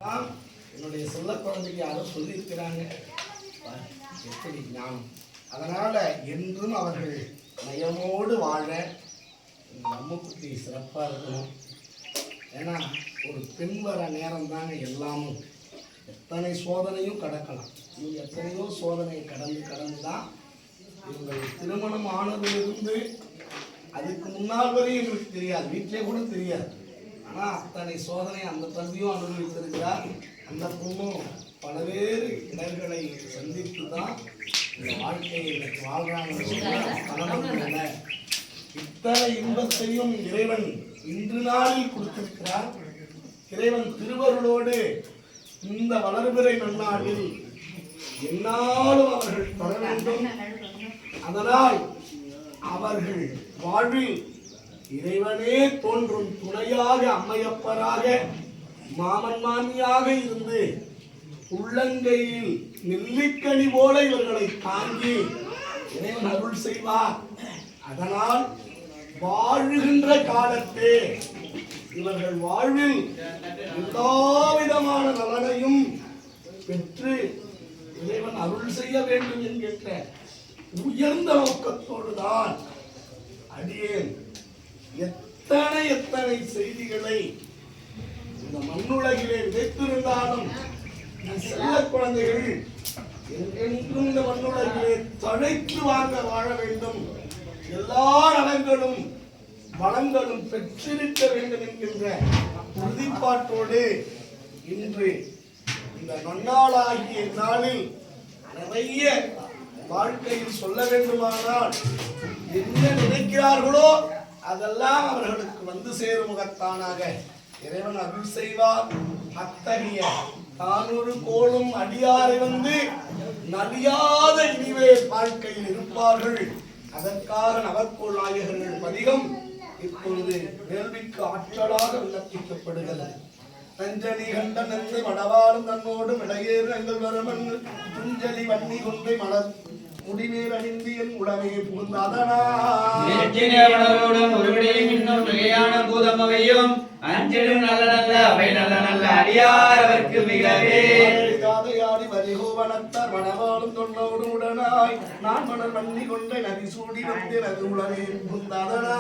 என்னுடைய செல்ல குழந்தைக்கு யாரோ சொல்லியிருக்கிறாங்க, எப்படி ஞானம். அதனால என்றும் அவர்கள் நயமோடு வாழ நம்ம குட்டி சிறப்பாக இருக்கணும். ஏன்னா ஒரு பெண் வர நேரம் தாங்க எல்லாமும். எத்தனை சோதனையும் கடக்கலாம், இவங்க எத்தனையோ சோதனையை கடந்து தான் இவங்க திருமணம் ஆனதிலிருந்து அதுக்கு முன்னால் வரையும் எங்களுக்கு தெரியாது, வீட்டிலே கூட தெரியாது. ஆனால் அத்தனை சோதனை அந்த தம்பியும் அனுபவித்திருக்கிறார். அந்த பொண்ணும் பல்வேறு இடர்களை சந்தித்து தான் இந்த வாழ்க்கையை வாழ்றாங்க. இத்தனை இன்பத்தையும் இறைவன் இன்று நாளில் கொடுத்திருக்கிறார். இறைவன் திருவருளோடு இந்த வளர்பிறை நன்னாளில் என்னாலும் அவர்கள் பெற வேண்டும். அதனால் அவர்கள் வாழ்வில் இறைவனே தோன்றும் துணையாக, அம்மையப்பராக, மாமன் மாமியாக இருந்து உள்ளங்கையில் நெல்லிக்கனி போல இவர்களை தாங்கி இறைவன் அருள் செய்வார். அதனால் வாழுகின்ற காலத்தே இவர்கள் வாழ்வில் எல்லா விதமான நலனையும் பெற்று இறைவன் அருள் செய்ய வேண்டும் என்கின்ற உயர்ந்த நோக்கத்தோடு தான் அடியேன் எத்தனை செய்திகளை இந்த மண்ணுலகிலே விதைத்திருந்தாலும் செல்ல குழந்தைகள் என்றென்றும் இந்த மண்ணுலகிலே தழைத்து வாழ வேண்டும், எல்லா நலங்களும் வளங்களும் பெற்றிருக்க வேண்டும் என்கின்ற உறுதிப்பாட்டோடு இன்று இந்த நன்னாளாகிய நாளில் நிறைய வாழ்க்கையில் சொல்ல வேண்டுமானால் என்ன நினைக்கிறார்களோ அதெல்லாம் அவர்களுக்கு வந்து சேரும் முகத்தானாக இறைவன் அருள் செய்வார். அத்தகைய தானொரு கோளும் அடியாரை வந்து நலியாத இனிவே வாழ்க்கையில் இருப்பார்கள். அதற்காக நவக்கோள் நாயகர்கள் பதிகம் இப்பொழுது வேள்விக்கு ஆற்றலாக விண்ணப்பிக்கப்படுகிறது. நஞ்சலி கண்ட நெஞ்சை மடவாளும் தன்னோடு விடையேறு எங்கள் வருமன் துஞ்சலி வன்னி கொன்றை மலர் முடிவேர் அணிந்தியன் உடவே புகுந்ததனாரோடும் ஒருவடையும் இன்னும் மிகையான பூதமவையும் அஞ்சலும் நல்ல நல்ல அவை நல்ல நல்ல அடியார் அவருக்கு மிகவே தாதையாடி வரிகோவனத்தார் மணவாளும் தொன்னோடு உடனாய் நான் மணர் வன்னி கொண்டை நதி சூடி வந்தேன் அது உடவே புகுந்ததனா